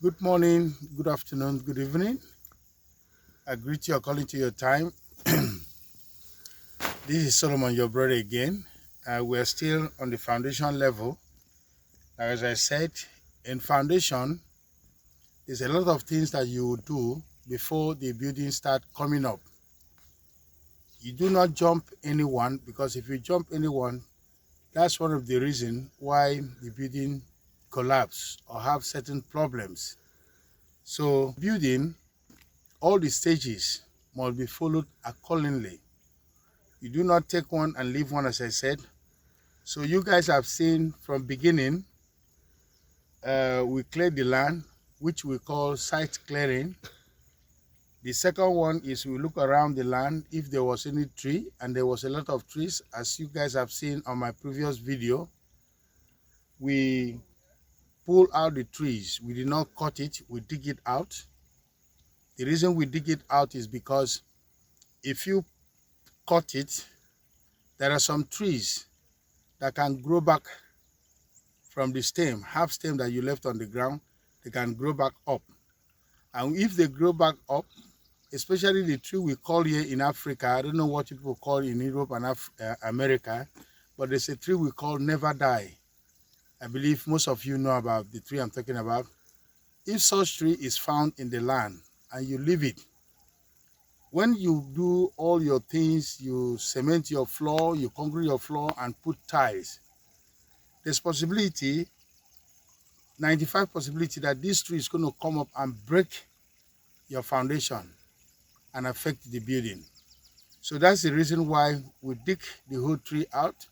Good morning, good afternoon, good evening. I greet you according to your time. This is Solomon, your brother again. We're still on the foundation level. As I said, in foundation, there's a lot of things that you will do before the building start coming up. You do not jump anyone, because if you jump anyone, that's one of the reasons why the building collapse or have certain problems. So building, all the stages must be followed accordingly. You do not take one and leave one, as I said. So you guys have seen from beginning, we cleared the land, which we call site clearing. The second one is we look around the land if there was any tree, and there was a lot of trees, as you guys have seen on my previous video. We pull out the trees. We did not cut it, we dig it out. The reason we dig it out is because if you cut it, there are some trees that can grow back from the stem, half stem that you left on the ground. They can grow back up, and if they grow back up, especially the tree we call here in Africa, I don't know what people call in Europe and America, but there's a tree we call never die. I believe most of you know about the tree I'm talking about. If such tree is found in the land and you leave it, when you do all your things, you cement your floor, you concrete your floor and put tiles, there's possibility, 95 possibility, that this tree is going to come up and break your foundation and affect the building. So that's the reason why we dig the whole tree out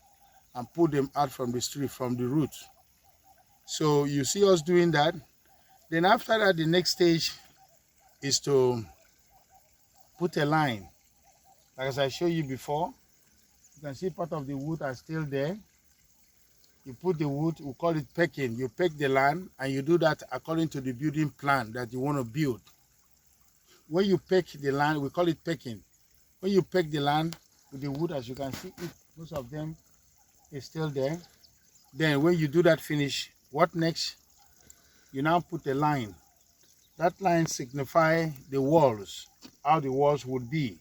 and pull them out from the tree, from the roots. So you see us doing that. Then after that, the next stage is to put a line. Like as I showed you before, you can see part of the wood are still there. You put the wood, we call it pecking. You peck the land, and you do that according to the building plan that you want to build. When you peck the land, we call it pecking. When you peck the land with the wood, as you can see, most of them is still there. Then when you do that finish, what next? You now put a line. That line signifies the walls, how the walls would be.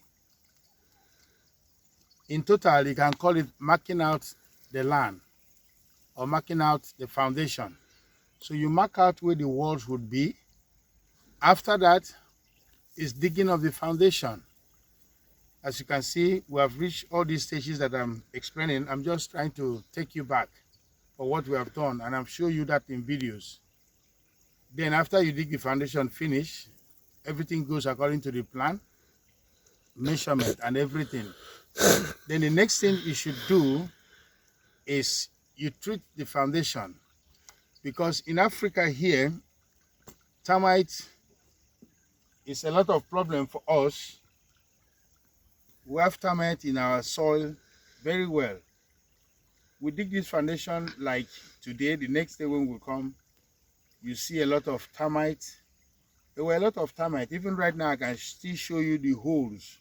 In total, you can call it marking out the land or marking out the foundation. So you mark out where the walls would be. After that is digging of the foundation. As you can see, we have reached all these stages that I'm explaining. I'm just trying to take you back for what we have done, and I'm showing you that in videos. Then after you dig the foundation finish, everything goes according to the plan, measurement and everything. Then the next thing you should do is you treat the foundation, because in Africa here, termite is a lot of problem for us. We have termite in our soil very well. We dig this foundation like today. The next day when we come, you see a lot of termites. There were a lot of termites. Even right now, I can still show you the holes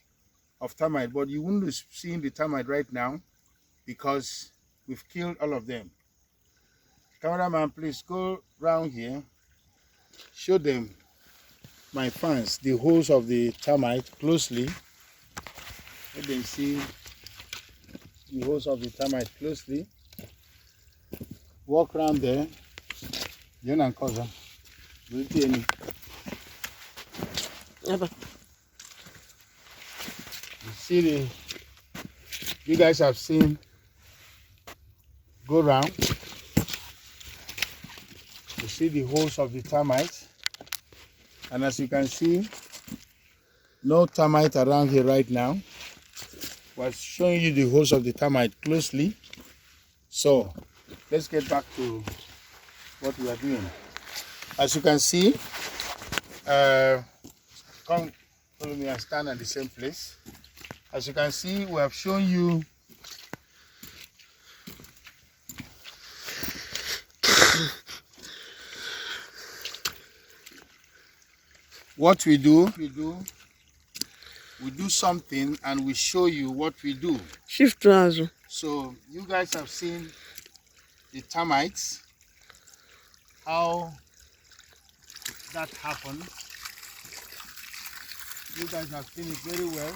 of termite, but you won't be seeing the termite right now because we've killed all of them. Cameraman, please go around here. Show them, my fans, the holes of the termite closely. Let them see the holes of the termite closely. Walk around there. You see you guys have seen, go around. You see the holes of the termites, and as you can see, no termite around here right now. We're showing you the holes of the termite closely. So let's get back to what we are doing. As you can see, come follow me and stand at the same place. As you can see, we have shown you what we do. We do something and we show you what we do. Shift to. So you guys have seen the termites, how that happens. You guys have seen it very well.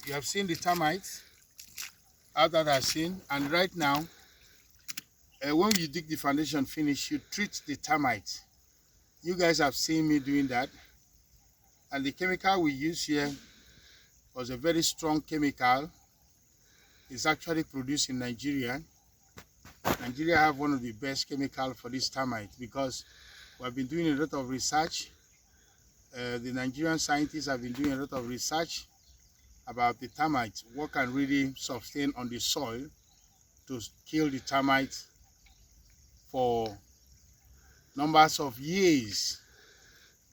You have seen the termites out that I've seen, and right now, when you dig the foundation finish, you treat the termites. You guys have seen me doing that, and the chemical we use here was a very strong chemical. It's actually produced in Nigeria. Nigeria have one of the best chemicals for this termite because we have been doing a lot of research. The Nigerian scientists have been doing a lot of research about the termites, what can really sustain on the soil to kill the termites for numbers of years.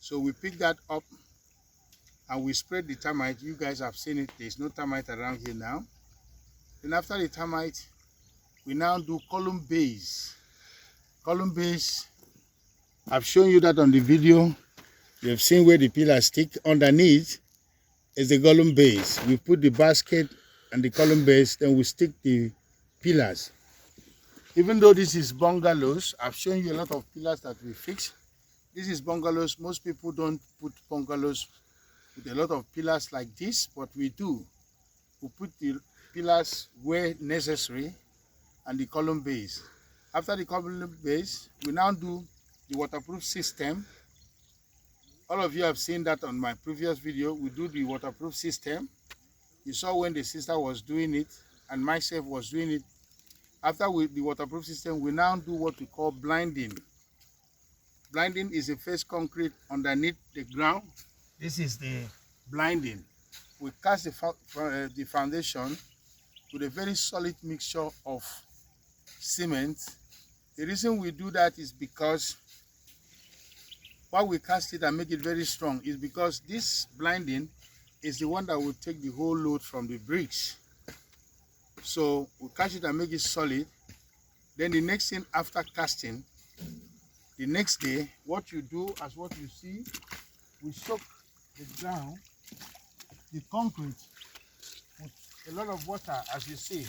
So we picked that up and we spread the termite. You guys have seen it. There's no termite around here now. Then after the termite, we now do column base. Column base, I've shown you that on the video. You've seen where the pillars stick. Underneath is the column base. We put the basket and the column base, then we stick the pillars. Even though this is bungalows, I've shown you a lot of pillars that we fix. This is bungalows. Most people don't put bungalows with a lot of pillars like this, but we do. We put the pillars where necessary and the column base. After the column base, we now do the waterproof system. All of you have seen that on my previous video. We do the waterproof system. You saw when the sister was doing it and myself was doing it. After the waterproof system, we now do what we call blinding. Blinding is a face concrete underneath the ground. This is the blinding. We cast the foundation with a very solid mixture of cement. The reason we do that is because why we cast it and make it very strong is because this blinding is the one that will take the whole load from the bricks. So we cast it and make it solid. Then the next thing after casting, the next day, what you do as what you see, we soak the ground, the concrete, with a lot of water as you see.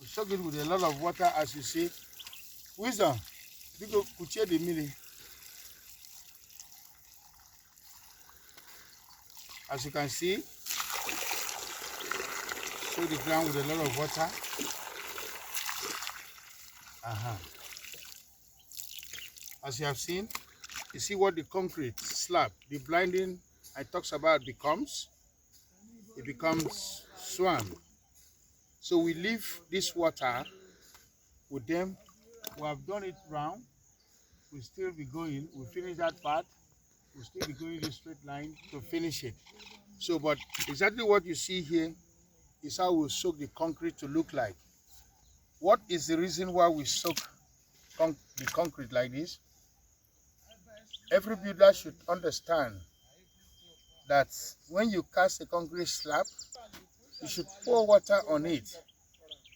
We soak it with a lot of water as you see. Wisdom, you go kuche the milli. As you can see, soak the ground with a lot of water. As you have seen, you see what the concrete slab, the blinding I talks about becomes. It becomes swamp. So we leave this water with them. We have done it round. We'll still be going. We finish that part. We'll still be going this straight line to finish it. So, but exactly what you see here is how we soak the concrete to look like. What is the reason why we soak the concrete like this? Every builder should understand that when you cast a concrete slab, you should pour water on it.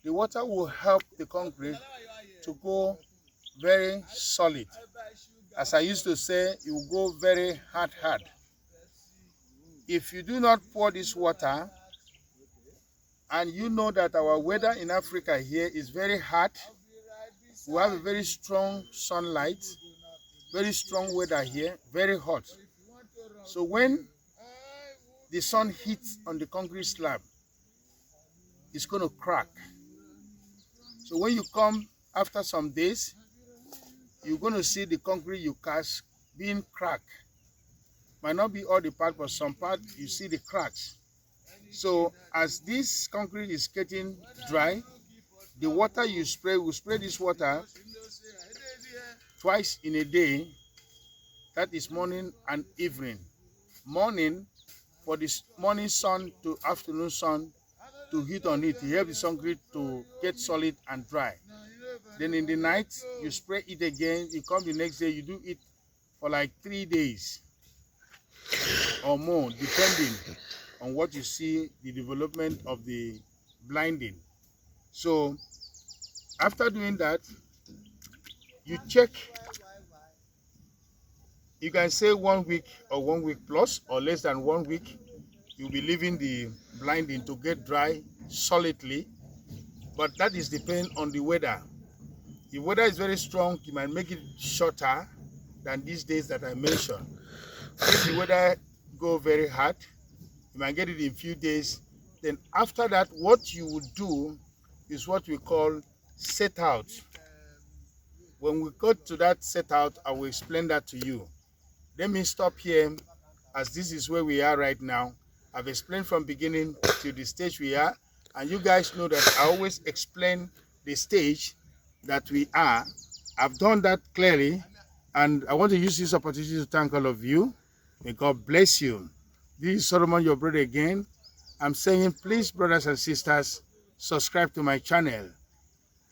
The water will help the concrete to go very solid. As I used to say, it will go very hard. If you do not pour this water, and you know that our weather in Africa here is very hot, we have a very strong sunlight, very strong weather here, very hot. So when the sun hits on the concrete slab, it's going to crack. So when you come after some days, you're going to see the concrete you cast being cracked. Might not be all the part, but some part you see the cracks. So as this concrete is getting dry, the water you spray, we spray this water twice in a day. That is morning and evening. Morning for this morning sun to afternoon sun to heat on it to help the concrete to get solid and dry. Then in the night, you spray it again. You come the next day, you do it for like 3 days or more, depending on what you see, the development of the blinding. So after doing that, you check. You can say 1 week or 1 week plus or less than 1 week. You'll be leaving the blinding to get dry solidly, but that is depending on the weather. If weather is very strong, you might make it shorter than these days that I mentioned. If the weather go very hard, you might get it in few days. Then after that, what you would do is what we call set out. When we go to that set out, I will explain that to you. Let me stop here, as this is where we are right now. I've explained from beginning to the stage we are, and you guys know that I always explain the stage that we are. I've done that clearly, and I want to use this opportunity to thank all of you. May God bless you. This is Solomon, your brother again. I'm saying, please, brothers and sisters, subscribe to my channel.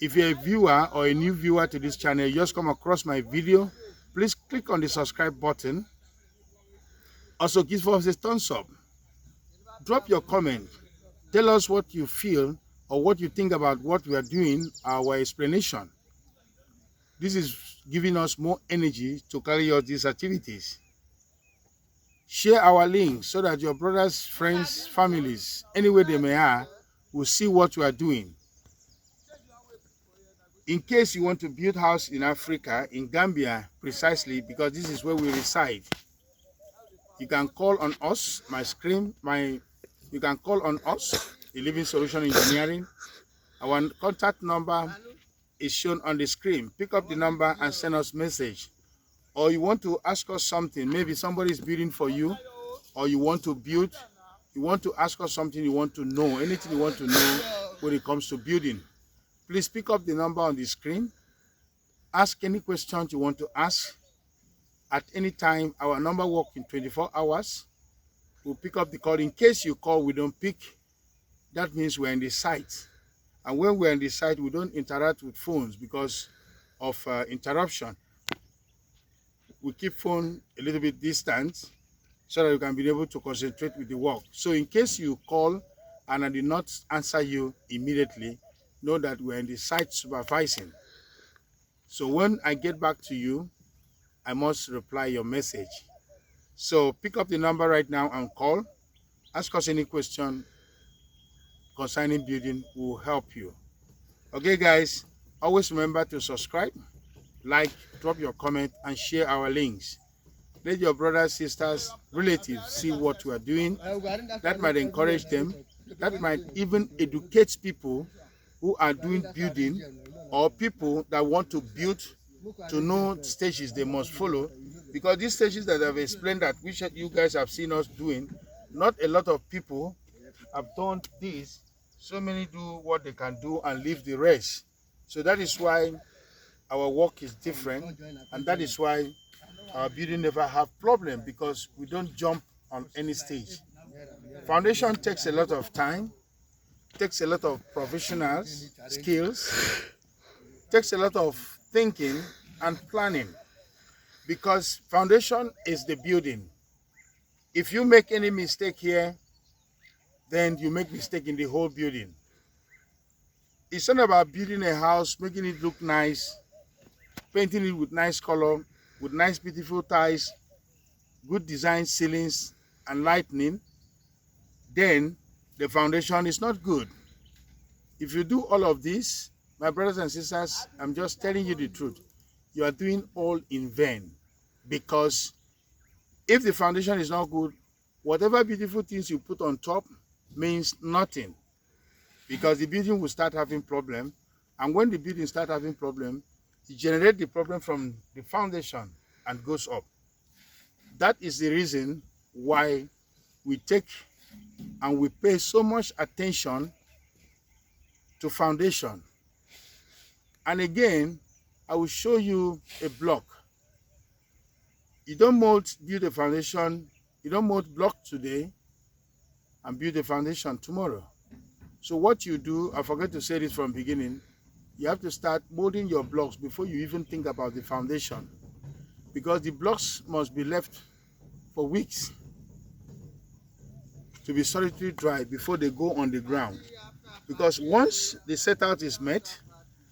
If you're a viewer or a new viewer to this channel, you just come across my video, please click on the subscribe button. Also, give us a thumbs up. Drop your comment. Tell us what you feel or what you think about what we are doing, our explanation. This is giving us more energy to carry out these activities. Share our links so that your brothers, friends, families, anywhere they may are, will see what we are doing. In case you want to build a house in Africa, in Gambia, precisely, because this is where we reside, you can call on us, you can call on us, the Living Solution Engineering. Our contact number is shown on the screen. Pick up the number and send us a message. Or you want to ask us something, maybe somebody is building for you, or you want to build, you want to ask us something you want to know, anything you want to know when it comes to building. Please pick up the number on the screen. Ask any questions you want to ask. At any time, our number works in 24 hours. We'll pick up the call. In case you call, we don't pick. That means we're in the site. And when we're in the site, we don't interact with phones because of interruption. We keep phone a little bit distant so that you can be able to concentrate with the work. So in case you call and I did not answer you immediately, know that we're in the site supervising. So when I get back to you, I must reply your message. So pick up the number right now and call. Ask us any question concerning building. We'll help you. Okay, guys, always remember to subscribe, like, drop your comment, and share our links. Let your brothers, sisters, relatives see what we are doing. That might encourage them. That might even educate people who are doing building, or people that want to build, to know stages they must follow. Because these stages that I've explained, that which you guys have seen us doing, not a lot of people have done this. So many do what they can do and leave the rest. So that is why our work is different, and that is why our building never have problem, because we don't jump on any stage. Foundation takes a lot of time, takes a lot of professionals, skills, takes a lot of thinking and planning, because foundation is the building. If you make any mistake here, then you make mistake in the whole building. It's not about building a house, making it look nice, painting it with nice color, with nice beautiful tiles, good design ceilings and lighting. Then the foundation is not good. If you do all of this, my brothers and sisters, I'm just telling you the truth, you are doing all in vain. Because if the foundation is not good, whatever beautiful things you put on top means nothing, because the building will start having problem. And when the building start having problem, it generates the problem from the foundation and goes up. That is the reason why we take and we pay so much attention to foundation. And again, I will show you a block. You don't build a foundation, you don't mold block today and build a foundation tomorrow. So what you do, I forgot to say this from the beginning, you have to start molding your blocks before you even think about the foundation, because the blocks must be left for weeks to be solidly dry before they go on the ground. Because once the set out is met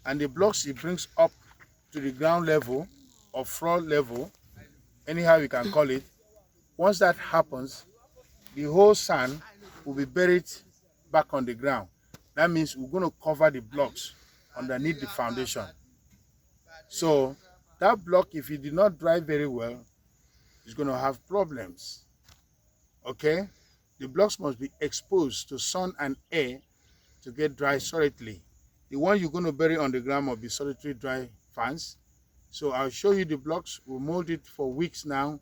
and the blocks it brings up to the ground level or floor level, anyhow you can call it, once that happens, the whole sand will be buried back on the ground. That means we're going to cover the blocks underneath the foundation. So that block, if it did not dry very well, is going to have problems. Okay, the blocks must be exposed to sun and air to get dry solidly. The one you're going to bury on the ground must be solidly dry fans. So I'll show you the blocks. We'll mold it for weeks now,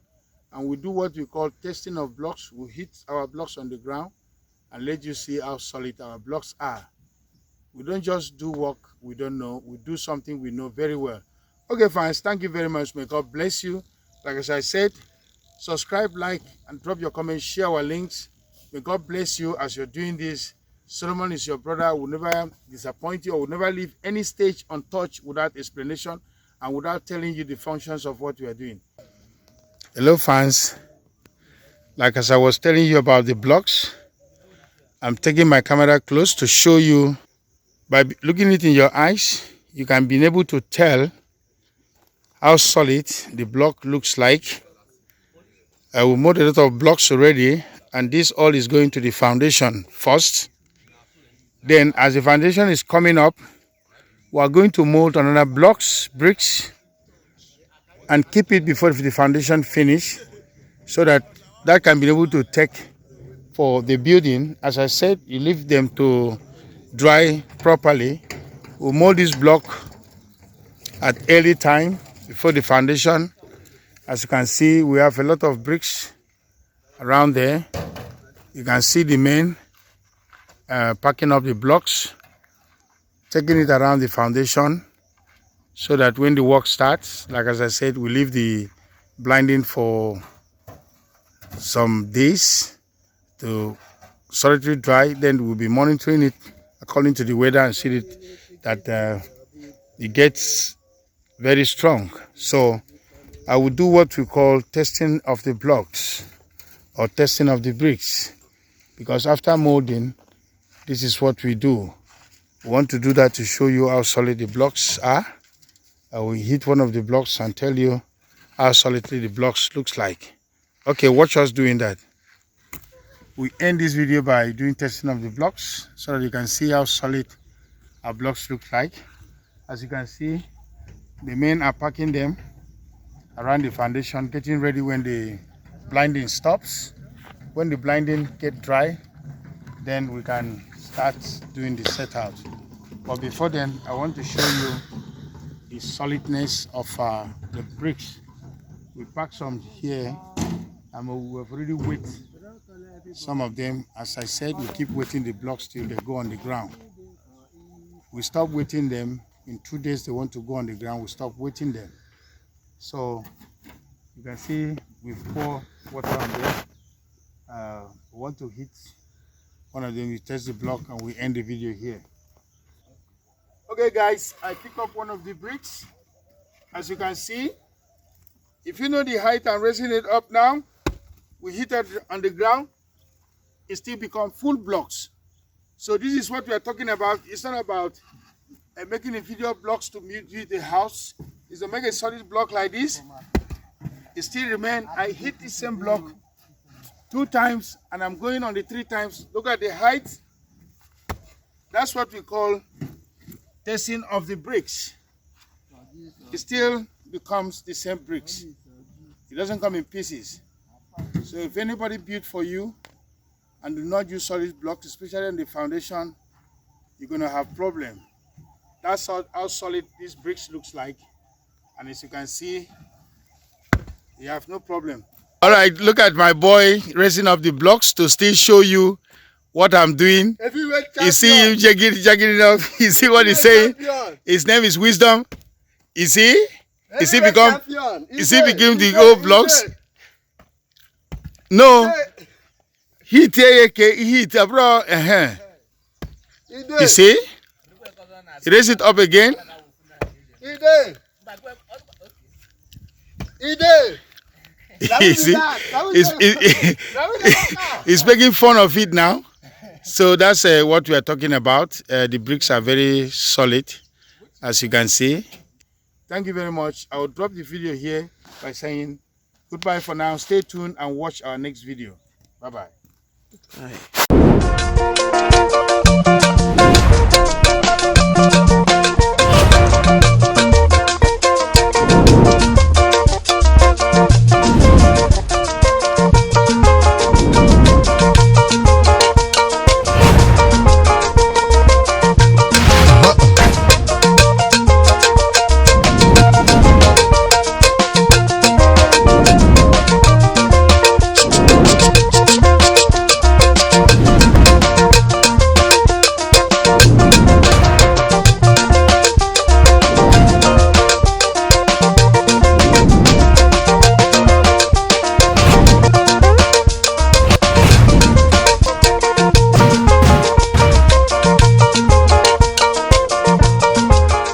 and we do what we call testing of blocks. We hit our blocks on the ground and let you see how solid our blocks are. We don't just do work we don't know, we do something we know very well. Okay, fans, thank you very much. May God bless you. Like as I said, subscribe, like, and drop your comments, share our links. May God bless you as you're doing this. Solomon is your brother, will never disappoint you, or will never leave any stage untouched without explanation and without telling you the functions of what we are doing. Hello, fans. Like as I was telling you about the blocks, I'm taking my camera close to show you. By looking it in your eyes, you can be able to tell how solid the block looks like. I will mold a lot of blocks already, and this all is going to the foundation first. Then as the foundation is coming up, we are going to mold another bricks, and keep it before the foundation finish, so that can be able to take for the building. As I said, you leave them to dry properly. We'll mold this block at early time before the foundation. As you can see, we have a lot of bricks around there. You can see the men packing up the blocks, taking it around the foundation, so that when the work starts, like as I said, we leave the blinding for some days to solidly dry. Then we'll be monitoring it according to the weather and see that it gets very strong. So I will do what we call testing of the blocks or testing of the bricks, because after molding, this is what we do. We want to do that to show you how solid the blocks are. I will hit one of the blocks and tell you how solidly the blocks looks like. Okay, watch us doing that. We end this video by doing testing of the blocks so that you can see how solid our blocks look like. As you can see, the men are packing them around the foundation, getting ready when the blinding stops. When the blinding get dry, then we can start doing the set out. But before then, I want to show you the solidness of the bricks. We pack some here, and we have already wet some of them. As I said, we keep wetting the blocks till they go on the ground. We stop wetting them. In 2 days they want to go on the ground, we stop wetting them. So you can see we pour water on there. We want to hit one of them, we test the block, and we end the video here. Okay guys, I pick up one of the bricks. As you can see, if you know the height, I'm raising it up now. We hit it on the ground, it still becomes full blocks. So this is what we are talking about. It's not about making a video blocks to build the house. It's to make a solid block like this. It still remains. I hit the same block 2 times, and I'm going on the 3 times. Look at the height. That's what we call testing of the bricks. It still becomes the same bricks. It doesn't come in pieces. So if anybody built for you and do not use solid blocks, especially on the foundation, you're going to have problem. That's how solid these bricks looks like. And as you can see, you have no problem. All right, look at my boy raising up the blocks to still show you what I'm doing. You see him jacking it up. You see what he's saying? His name is Wisdom. You see? You see become the old blocks? No. Heat, bro. You see? Raise it up again. You see? He's making fun of it now. So that's what we are talking about. The bricks are very solid, as you can see. Thank you very much. I will drop the video here by saying goodbye for now. Stay tuned and watch our next video. Bye-bye. Bye.